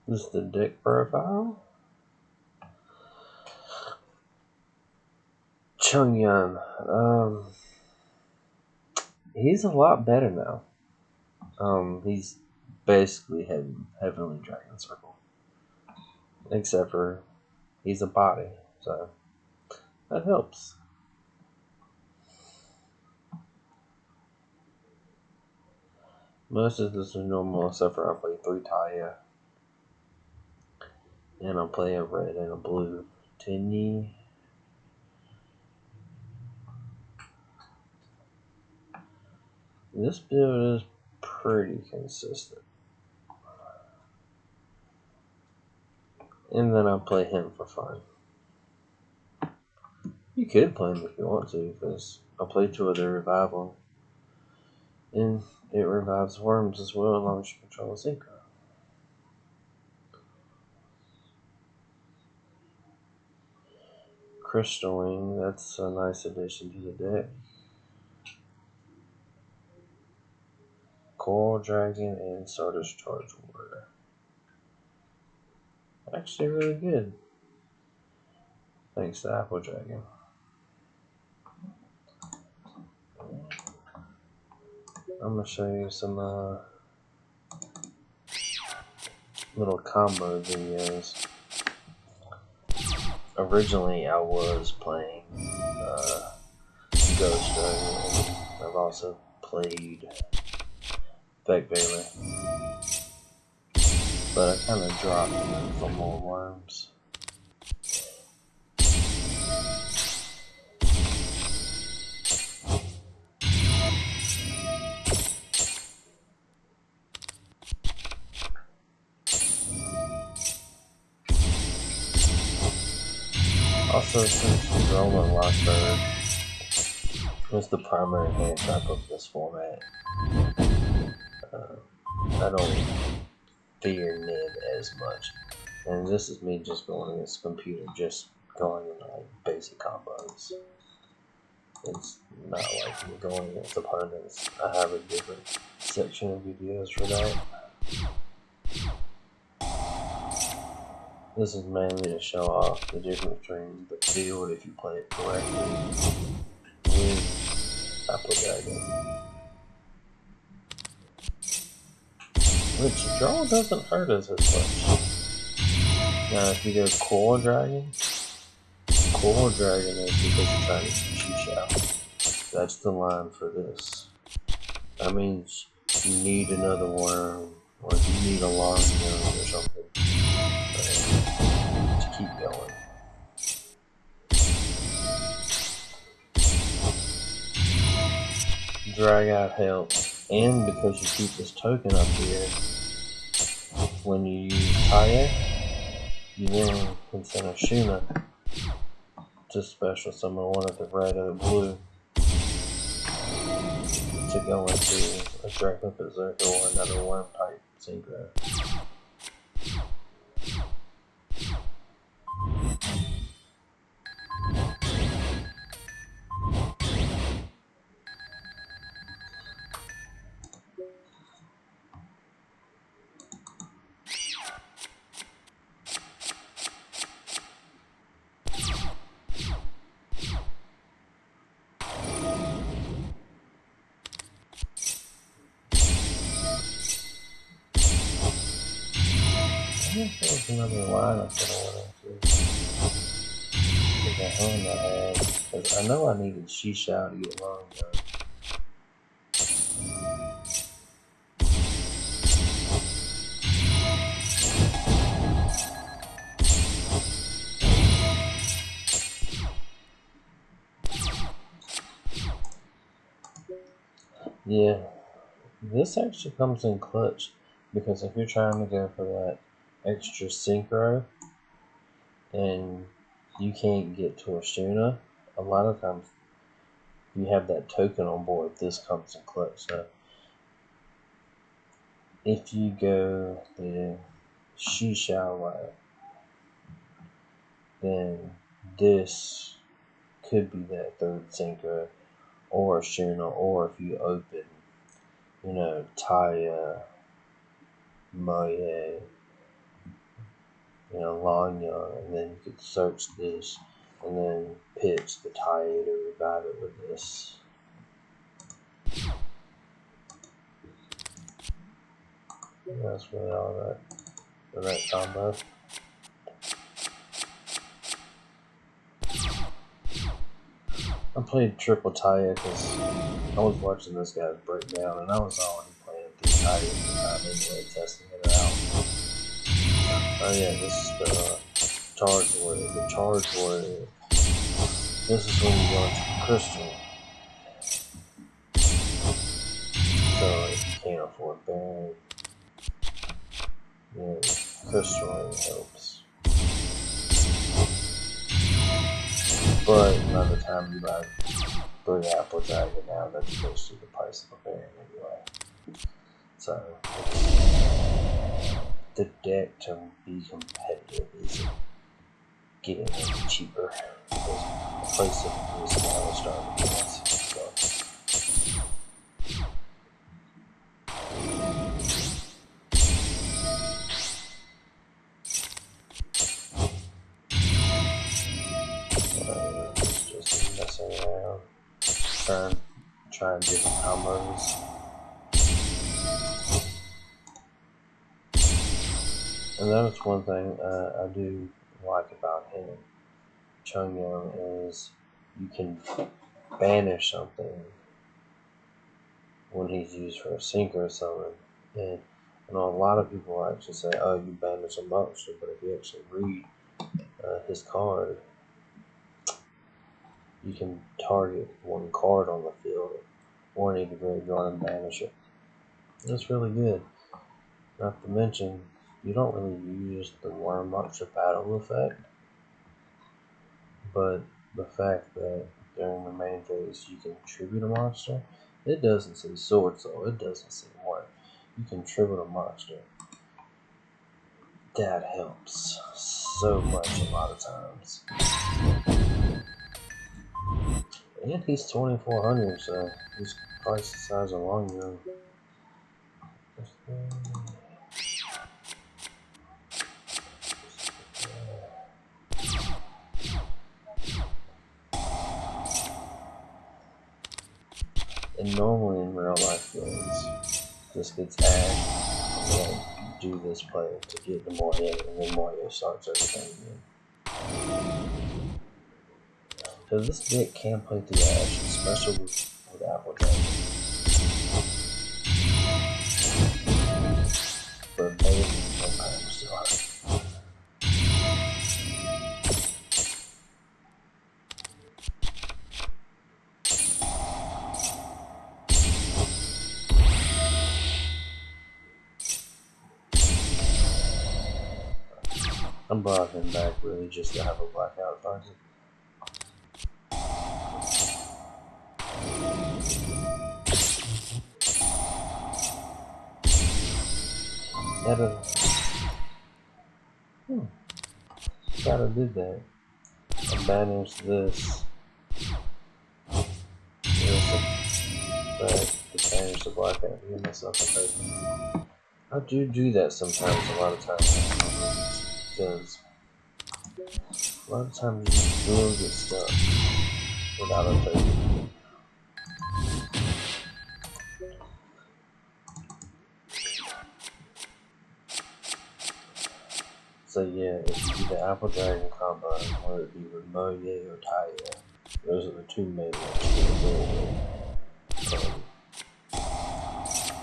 This is the deck profile. Chungyun. He's a lot better now. He's basically Heavenly Dragon Circle. Except for he's a body, so that helps. Most of this is normal except for I play 3 Taya. And I'll play a red and a blue Tenyi. This build is pretty consistent. And then I'll play him for fun. You could play him if you want to, because I'll play 2 of the revival. And it revives worms as well, as long as you control a synchro. Crystal Wing, that's a nice addition to the deck. Coral Dragon and Stardust Charge Warrior. Actually really good. Thanks to Apple Dragon. I'm going to show you some little combo videos. Originally I was playing Ghost Dragon. I've also played Beck Bailey. But I kind of dropped them for more worms. Also, since Roman Lockbird was the primary hand trap of this format, I don't fear Nib as much. And this is me just going against the computer, just going in like basic combos. It's not like me going against opponents. I have a different section of videos for that. This is mainly to show off the difference between the field if you play it correctly with Apple Dragon. Which draw doesn't hurt us as much. Now if you go Coral Dragon is because you're trying to shoot out. That's the line for this. That means you need another worm, or you need a long gun or something to keep going. Drag out helps, and because you keep this token up here, when you use Taya, you then can send a Shuna to special summon one of the red or the blue to go into a Dragon Berserker or another worm type synchro. I think there was another lineup that I wanted to get that home I had, because I know I needed Shisha to get long gun. Yeah, this actually comes in clutch, because if you're trying to go for that extra synchro and you can't get to a Shuna, a lot of times you have that token on board, this comes in clutch. So if you go the Shisha way, then this could be that third synchro or a Shuna, or if you open, Taya, Moye, you know, Long Young, and then you could search this, and then pitch the tie to revive it with this. That's really all that for that combo. I played triple Taya because I was watching this guy break down, and I was already playing through Taya at the time anyway, testing it out. Oh yeah, this is the charge word. The charge word. This is when you go into the crystal. So if you can't afford Baron, then crystal ring helps. But by the time you buy 3 Apple Dragon now, that's close to the price of a Baron anyway. So the deck to be competitive is getting any cheaper because the price of this now is starting to be $60. Just messing around, trying different combos. And that's one thing I do like about him, Chungyang, is you can banish something when he's used for a sinker or something. And I know a lot of people actually say, oh, you banish a monster, but if you actually read his card, you can target one card on the field or need to graveyard and banish it. That's really good. Not to mention, you don't really use the Worm Monster Battle effect, but the fact that during the main phase you can tribute a monster, it doesn't say Swordsoul, it doesn't say Worm. You can tribute a monster. That helps so much a lot of times. And he's 2,400, so he's twice the size of Long Young. And normally in real life games, this gets added, and you do this play to get the Moria, and then Moria starts everything again. So this deck can play through Ash, especially with Apple Dragon. But maybe sometimes still hard. I brought him back really just to have a blackout target. Gotta do that. I banished this. But to banish the blackout, give myself a token. I do that sometimes, a lot of times, because a lot of times you will get stuck without a token. So yeah, if you do the Apple Dragon combo, whether it be with Moye or Taya, those are the two main ones.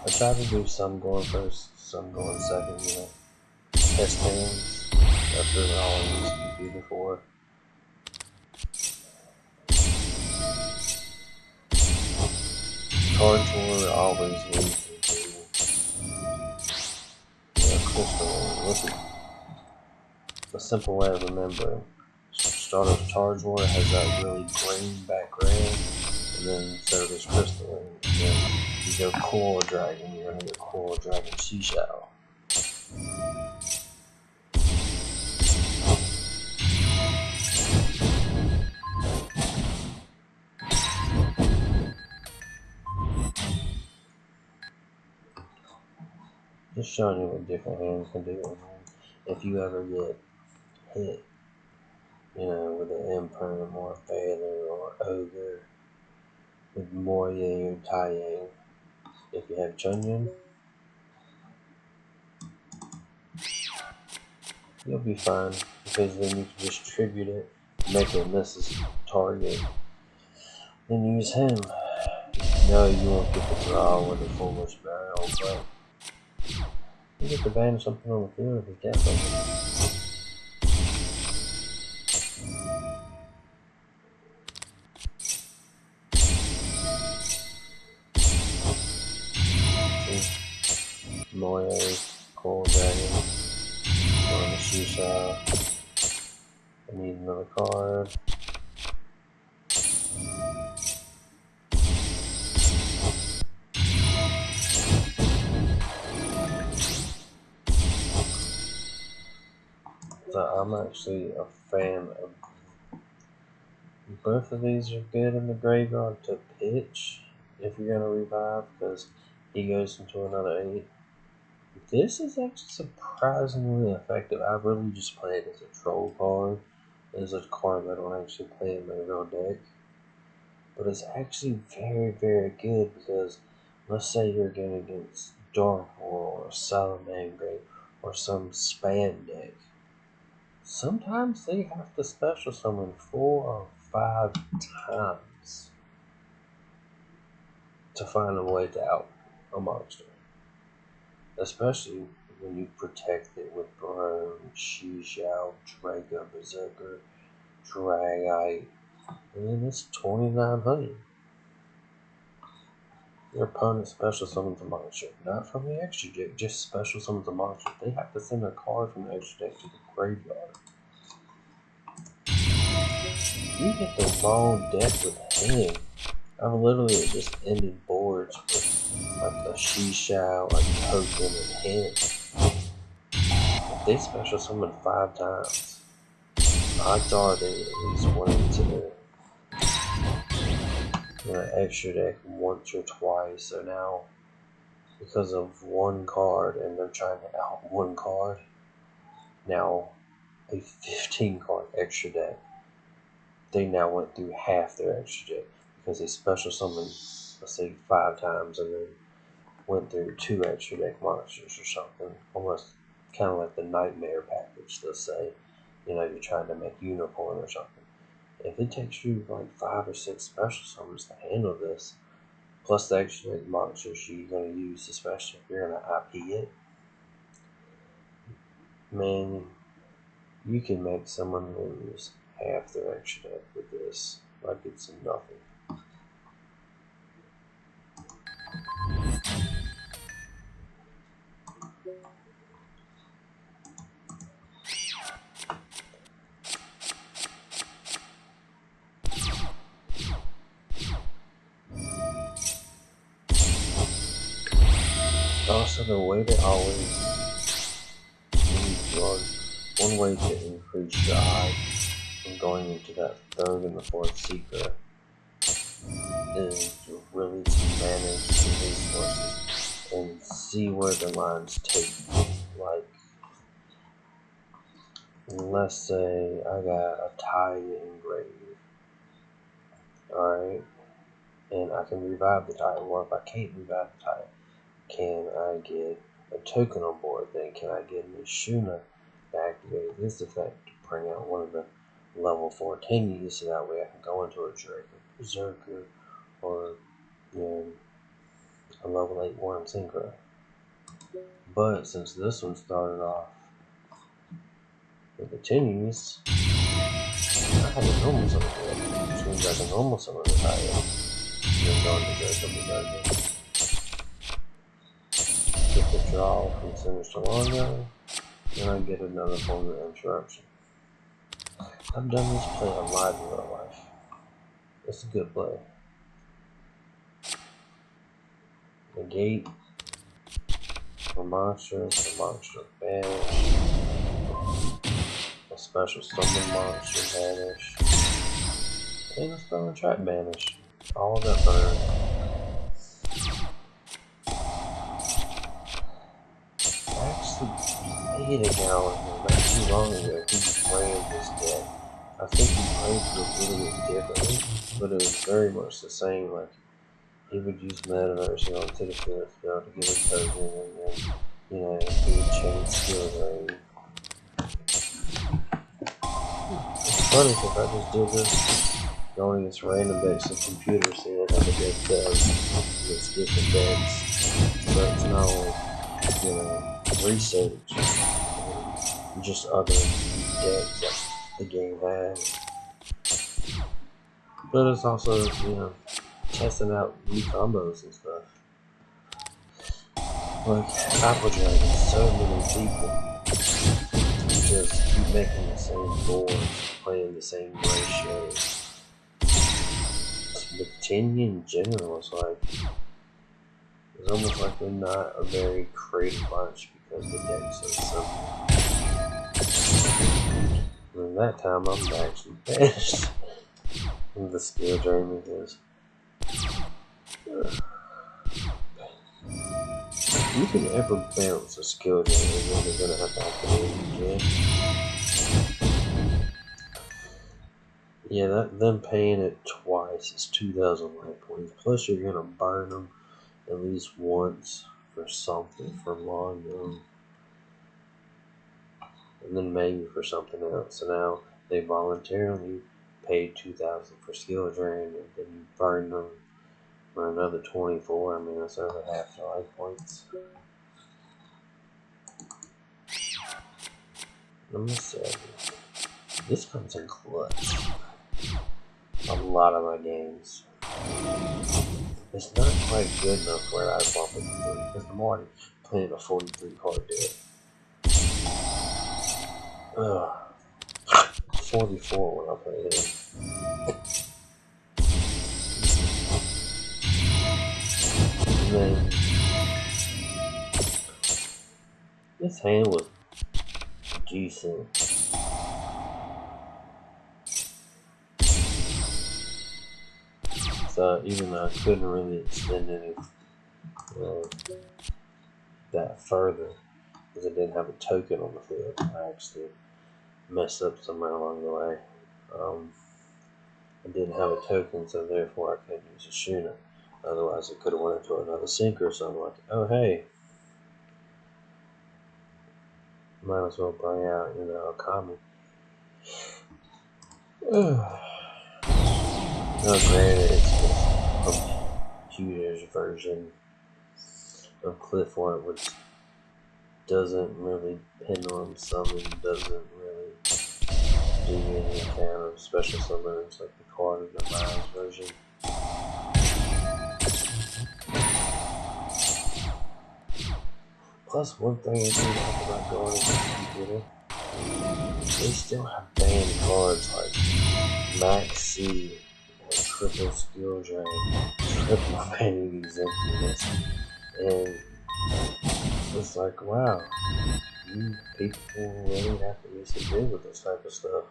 I try to do some going first, some going second, you know. Test things. That's really all I used to be before. Charge War always leads into crystal. Look at a simple way of remembering. Start of Charge War has that really green background, and then so does crystal. And then you go Core Dragon, you're gonna get Core Dragon Seashell. Just showing you what different hands can do. If you ever get hit. You know, with an imperm or a Baylor or Ogre, with Moye or Taiyang. If you have Chunyun, you'll be fine, because then you can just tribute it, make it miss his target, then use him. No, you won't get the draw with a Foolish Barrel, but you get to banish something on the field if you get something. Moye, Cold Dragon, on the Shisha. I need another card. So I'm actually a fan of both of these are good in the graveyard to pitch if you're gonna revive, because he goes into another 8. This is actually surprisingly effective. I really just play it as a troll card. It's a card that I don't actually play in my real deck. But it's actually very, very good, because let's say you're going against Dark War or Salamander or some spam deck. Sometimes they have to special summon 4 or 5 times to find a way to out a monster. Especially when you protect it with Burn, Shishao, Draco, Berserker, Dragite, and then it's 2,900. Your opponent special summons a monster, not from the extra deck, just special summons a monster. They have to send a card from the extra deck to the graveyard. You get the wrong deck with him. I've literally just ended boards with like a Shishao, a token, and him. If they special summon 5 times, odds are they at least went into the extra deck once or twice. So now, because of one card and they're trying to out one card, now a 15 card extra deck, they now went through half their extra deck because they special summoned, let's say, 5 times and then went through 2 extra deck monsters or something. Almost kind of like the Nightmare package, let's say. You know, you're trying to make Unicorn or something. If it takes you like 5 or 6 special summons to handle this, plus the extra deck monsters you're going to use, especially if you're going to IP it, man, you can make someone lose half their extra deck with this, like it's nothing. Also, the way to always one way to increase your odds from going into that 3rd and the 4th Seeker is to really manage the resources and see where the lines take you. Like, let's say I got a tie engraved, alright, and I can revive the tie. Well, if I can't revive the tie, can I get a token on board? Then can I get an Ishuna to activate this effect to bring out one of the level 4 Tenyi, so that way I can go into a Draco, Berserker, or a level 8 Worm Synchro. But since this one started off with the Tenyis, I had a normal summon for it, which means I can normal summon the tie, and then go into Draco, Berserker. Get the draw from Sinister Longo, then I get another form of interruption. I've done this play a lot in real life. It's a good play. Negate for monsters, the monster banish, a special summon monster banish, and a spell and trap banish. All of that burn. I actually played a gallon in that too long ago, he ran this deck. I think he played it a little bit differently, but it was very much the same. Like, he would use Metaverse onto the field to be able to get a token, and then, he would change skill range. It's funny because I just did this going this random decks of computer, seeing how the deck does against different decks. So it's not only, research, just other decks that the game has. But it's also, testing out new combos and stuff. Like Applejack, so many people just keep making the same boards, playing the same ratios. With Tenyi in general, it's almost like they're not a very creative bunch because the deck's so simple. And that time I'm actually banished from the skill drain because if you can ever bounce a skill drain, then you're gonna have to activate it again. Yeah, them paying it twice is 2,000 life points. Plus, you're gonna burn them at least once for something for long, and then maybe for something else. So now they voluntarily paid 2,000 for skill drain, and then you burn them for another 24. I mean, that's over half the life points. Number 7. This comes in clutch. A lot of my games. It's not quite good enough where I bump it to 3 because I'm already playing a 43 card deck. 44 when I play it. And then this hand was decent. So even though I couldn't really extend any that further because I didn't have a token on the field, I actually messed up somewhere along the way. I didn't have a token, so therefore I couldn't use a Shuna. Otherwise, it could have went into another sinker. So I'm like, oh hey, might as well bring out, a common. Now, granted, it's just a computer's version of Clifford, which doesn't really pendulum summon, doesn't really do any kind of special summons like the card of the Miles version. Plus, one thing I do like about going to the computer, they still have banned cards like Max C, Triple Skill Drain, Triple Vanity's Emptiness, and it's like, wow, you people really have to use to deal with this type of stuff.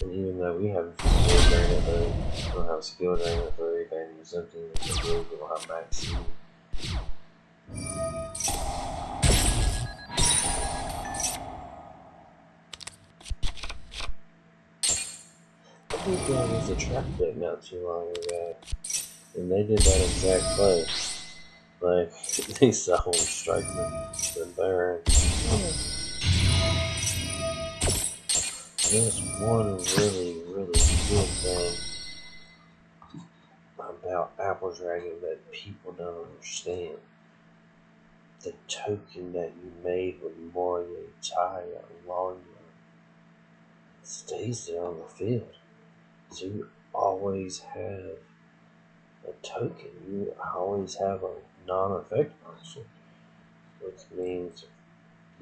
And even though we have skill drain at 30, we don't have skill drain at 30, Vanity's Emptiness, we don't have Max C. I think there was a trap deck not too long ago, and they did that exact play. Like, they saw strike the burn. There's one really, really good thing about Apple Dragon that people don't understand. The token that you made with Moria Taya Longer stays there on the field. So you always have a token. You always have a non-effect option, which means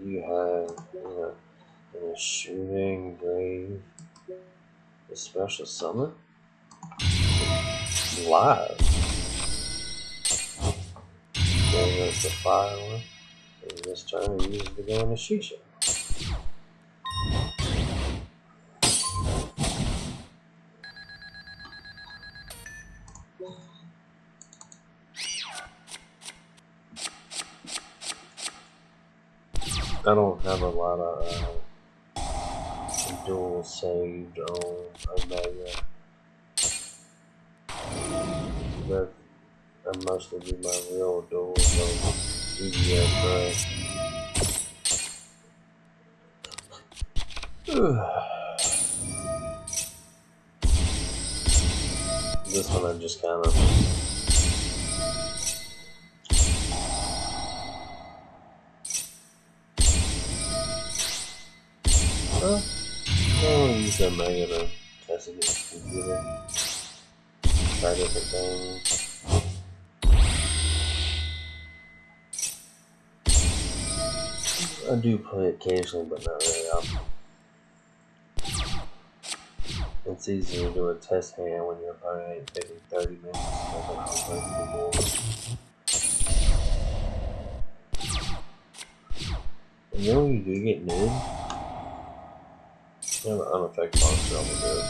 you have, in a shooting grave, a special summon live. Then there's the fire one, and this turn we use it to go in the shisha. I don't have a lot of duels saved on Omega. But I mostly do my real duels on EVS This one I just kind of I want to use Omega to test against the computer. Try different things. I do play occasionally, but not very often. It's easy to do a test hand when your opponent ain't taking 30 minutes to make an unbreakable board. And then when you do get mid, you have an unaffected monster on the good.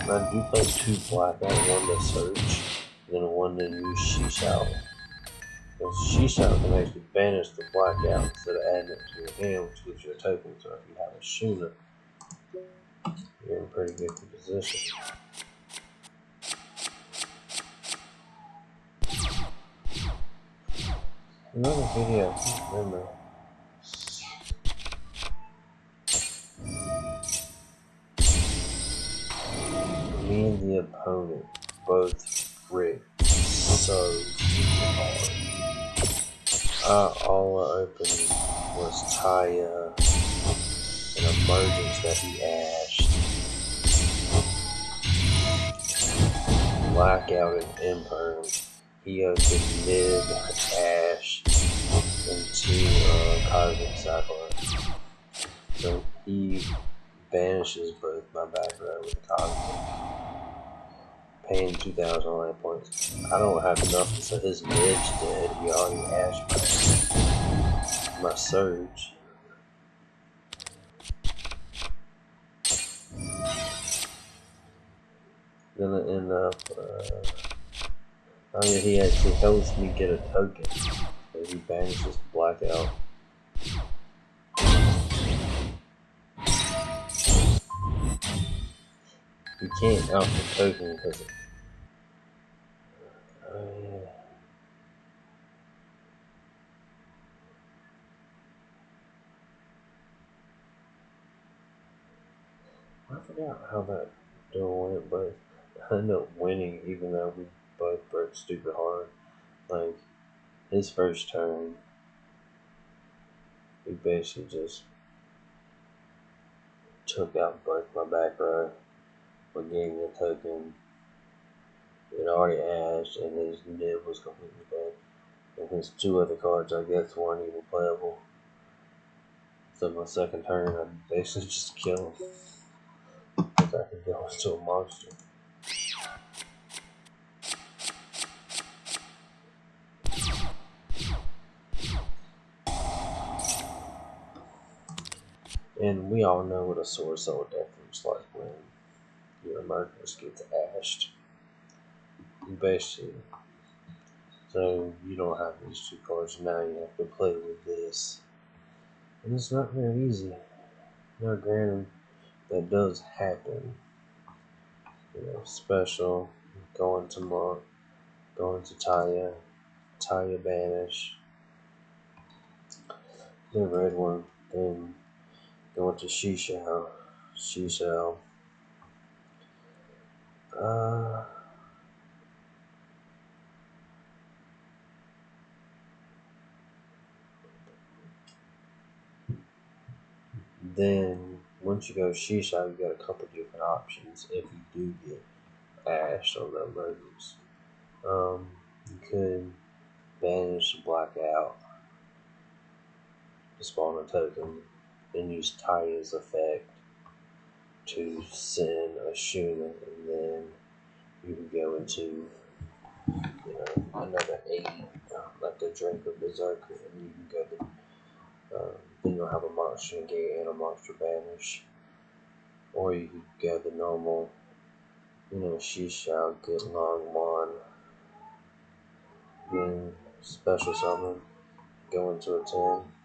I do play 2 blackout, 1 to search, and then 1 to use She-Shout. Because She-Shout can actually banish the blackout instead of adding it to your hand, which gives you a token. So if you have a shooter, you're in pretty good position. Another video, I can't remember. Me and the opponent both ripped so hard. All I opened was Taya, an emergence that he ashed, blackout and imperm. He opened mid ash into cosmic cyclone. So he banishes both my back row with cosmic, paying 2,000 life points. I don't have nothing, so his mid's dead. He already ashed my surge. Then I end up, oh yeah, he actually helps me get a token. So he banishes the blackout. You can't out the token because yeah. I forgot how that duel went, but I ended up winning even though we both broke stupid hard. Like, his first turn, he basically just took out both my back row, but gave me a token. It already ashed, and his nib was completely dead. And his 2 other cards, I guess, weren't even playable. So my second turn, I basically just kill him. Because I could go into a monster. And we all know what a Swordsoul death looks like when your emergence gets ashed. Basically. So you don't have these 2 cards, now you have to play with this. And it's not very easy. Now granted, that does happen. You know, special, going to Taya banish, the red one, then going to She-Shell. Then once you go She-Shell, you got a couple different options if you do get ashed on the emergence. You could banish blackout to spawn a token, then use Taya's effect to send a Shuna, and then you can go into, you know, another 8, like the Drink of Berserker, and you can go to Then you'll have a monster negate and a monster banish. Or you could get the normal, she shall get long one. Then special summon, go into a 10.